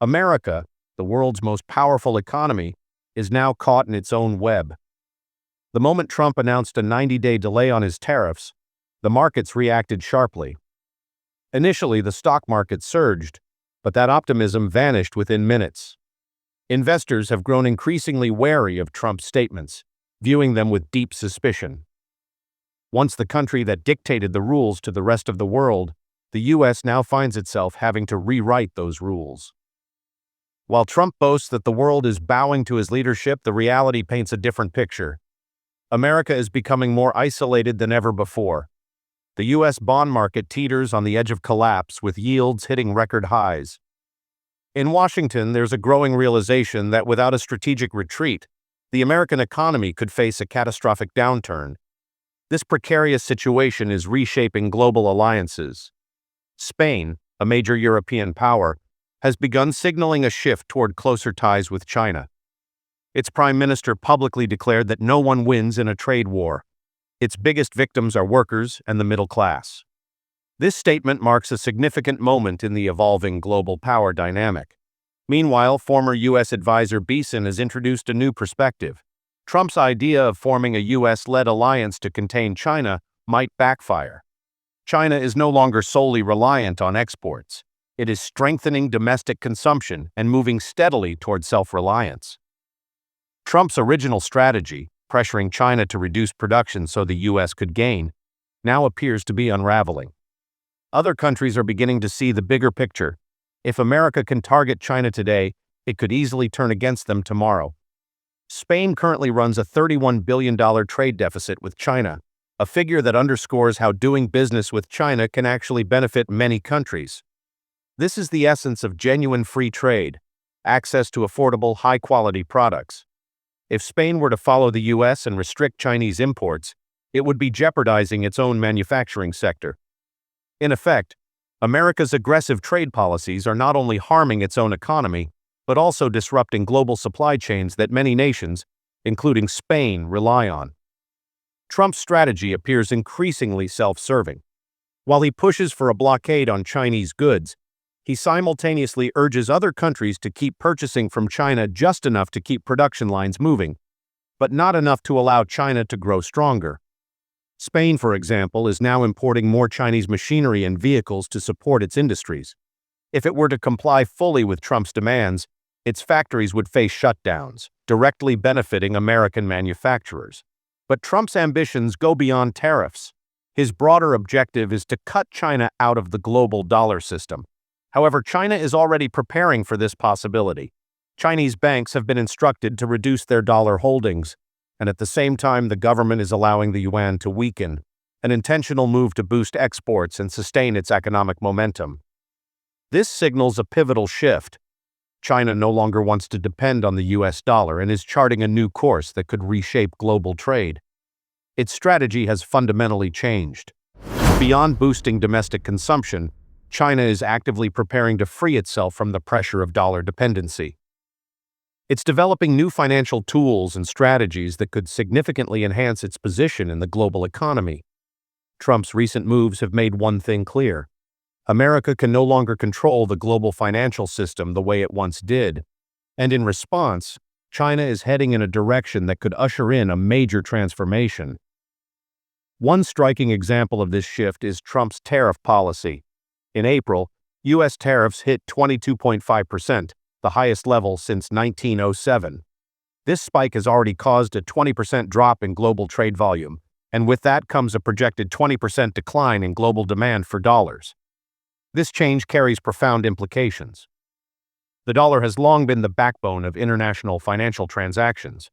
America, the world's most powerful economy, is now caught in its own web. The moment Trump announced a 90-day delay on his tariffs, the markets reacted sharply. Initially, the stock market surged, but that optimism vanished within minutes. Investors have grown increasingly wary of Trump's statements, viewing them with deep suspicion. Once the country that dictated the rules to the rest of the world, the U.S. now finds itself having to rewrite those rules. While Trump boasts that the world is bowing to his leadership, the reality paints a different picture. America is becoming more isolated than ever before. The U.S. bond market teeters on the edge of collapse, with yields hitting record highs. In Washington, there's a growing realization that without a strategic retreat, the American economy could face a catastrophic downturn. This precarious situation is reshaping global alliances. Spain, a major European power, has begun signaling a shift toward closer ties with China. Its prime minister publicly declared that no one wins in a trade war. Its biggest victims are workers and the middle class. This statement marks a significant moment in the evolving global power dynamic. Meanwhile, former U.S. advisor Beeson has introduced a new perspective. Trump's idea of forming a U.S.-led alliance to contain China might backfire. China is no longer solely reliant on exports. It is strengthening domestic consumption and moving steadily toward self-reliance. Trump's original strategy, pressuring China to reduce production so the U.S. could gain, now appears to be unraveling. Other countries are beginning to see the bigger picture. If America can target China today, it could easily turn against them tomorrow. Spain currently runs a $31 billion trade deficit with China, a figure that underscores how doing business with China can actually benefit many countries. This is the essence of genuine free trade: access to affordable, high-quality products. If Spain were to follow the U.S. and restrict Chinese imports, it would be jeopardizing its own manufacturing sector. In effect, America's aggressive trade policies are not only harming its own economy, but also disrupting global supply chains that many nations, including Spain, rely on. Trump's strategy appears increasingly self-serving. While he pushes for a blockade on Chinese goods, he simultaneously urges other countries to keep purchasing from China just enough to keep production lines moving, but not enough to allow China to grow stronger. Spain, for example, is now importing more Chinese machinery and vehicles to support its industries. If it were to comply fully with Trump's demands, its factories would face shutdowns, directly benefiting American manufacturers. But Trump's ambitions go beyond tariffs. His broader objective is to cut China out of the global dollar system. However, China is already preparing for this possibility. Chinese banks have been instructed to reduce their dollar holdings, and at the same time the government is allowing the yuan to weaken, an intentional move to boost exports and sustain its economic momentum. This signals a pivotal shift. China no longer wants to depend on the US dollar and is charting a new course that could reshape global trade. Its strategy has fundamentally changed. Beyond boosting domestic consumption, China is actively preparing to free itself from the pressure of dollar dependency. It's developing new financial tools and strategies that could significantly enhance its position in the global economy. Trump's recent moves have made one thing clear: America can no longer control the global financial system the way it once did, and in response, China is heading in a direction that could usher in a major transformation. One striking example of this shift is Trump's tariff policy. In April, U.S. tariffs hit 22.5%, the highest level since 1907. This spike has already caused a 20% drop in global trade volume, and with that comes a projected 20% decline in global demand for dollars. This change carries profound implications. The dollar has long been the backbone of international financial transactions,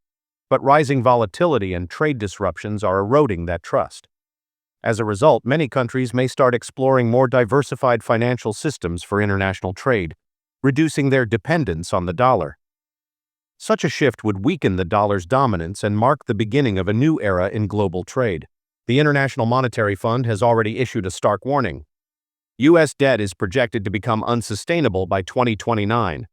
but rising volatility and trade disruptions are eroding that trust. As a result, many countries may start exploring more diversified financial systems for international trade, reducing their dependence on the dollar. Such a shift would weaken the dollar's dominance and mark the beginning of a new era in global trade. The International Monetary Fund has already issued a stark warning. U.S. debt is projected to become unsustainable by 2029.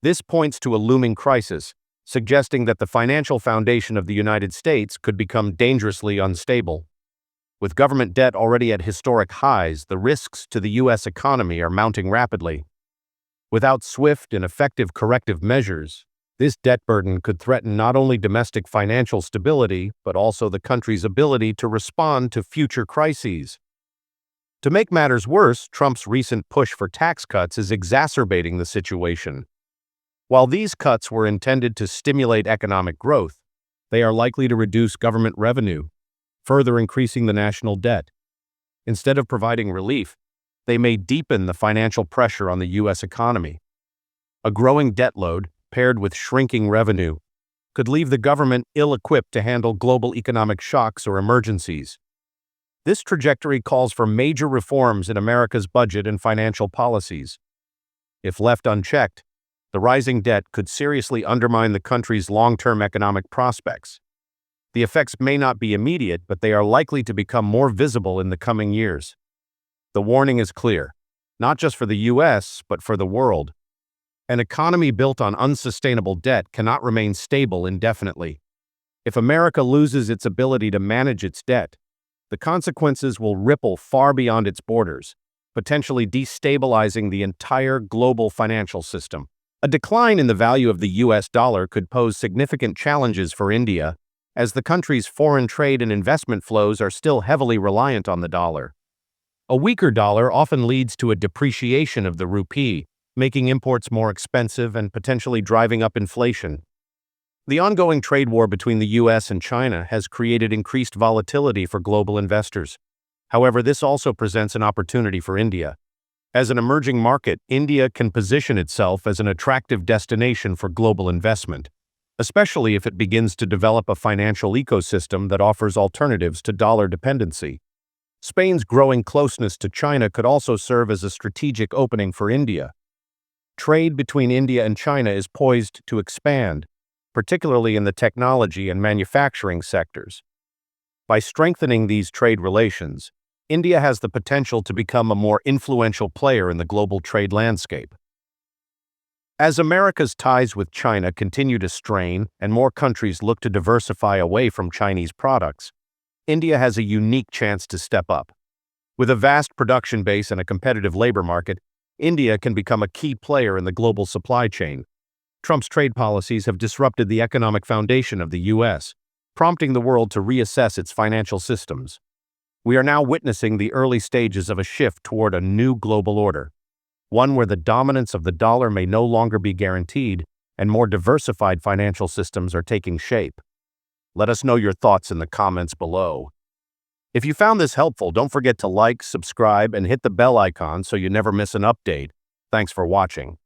This points to a looming crisis, suggesting that the financial foundation of the United States could become dangerously unstable. With government debt already at historic highs, the risks to the U.S. economy are mounting rapidly. Without swift and effective corrective measures, this debt burden could threaten not only domestic financial stability, but also the country's ability to respond to future crises. To make matters worse, Trump's recent push for tax cuts is exacerbating the situation. While these cuts were intended to stimulate economic growth, they are likely to reduce government revenue, further increasing the national debt. Instead of providing relief, they may deepen the financial pressure on the U.S. economy. A growing debt load, paired with shrinking revenue, could leave the government ill-equipped to handle global economic shocks or emergencies. This trajectory calls for major reforms in America's budget and financial policies. If left unchecked, the rising debt could seriously undermine the country's long-term economic prospects. The effects may not be immediate, but they are likely to become more visible in the coming years. The warning is clear, not just for the U.S., but for the world. An economy built on unsustainable debt cannot remain stable indefinitely. If America loses its ability to manage its debt, the consequences will ripple far beyond its borders, potentially destabilizing the entire global financial system. A decline in the value of the U.S. dollar could pose significant challenges for India, as the country's foreign trade and investment flows are still heavily reliant on the dollar. A weaker dollar often leads to a depreciation of the rupee, making imports more expensive and potentially driving up inflation. The ongoing trade war between the U.S. and China has created increased volatility for global investors. However, this also presents an opportunity for India. As an emerging market, India can position itself as an attractive destination for global investment, especially if it begins to develop a financial ecosystem that offers alternatives to dollar dependency. Spain's growing closeness to China could also serve as a strategic opening for India. Trade between India and China is poised to expand, particularly in the technology and manufacturing sectors. By strengthening these trade relations, India has the potential to become a more influential player in the global trade landscape. As America's ties with China continue to strain and more countries look to diversify away from Chinese products, India has a unique chance to step up. With a vast production base and a competitive labor market, India can become a key player in the global supply chain. Trump's trade policies have disrupted the economic foundation of the U.S., prompting the world to reassess its financial systems. We are now witnessing the early stages of a shift toward a new global order, one where the dominance of the dollar may no longer be guaranteed and more diversified financial systems are taking shape. Let us know your thoughts in the comments below. If you found this helpful, don't forget to like, subscribe, and hit the bell icon so you never miss an update. Thanks for watching.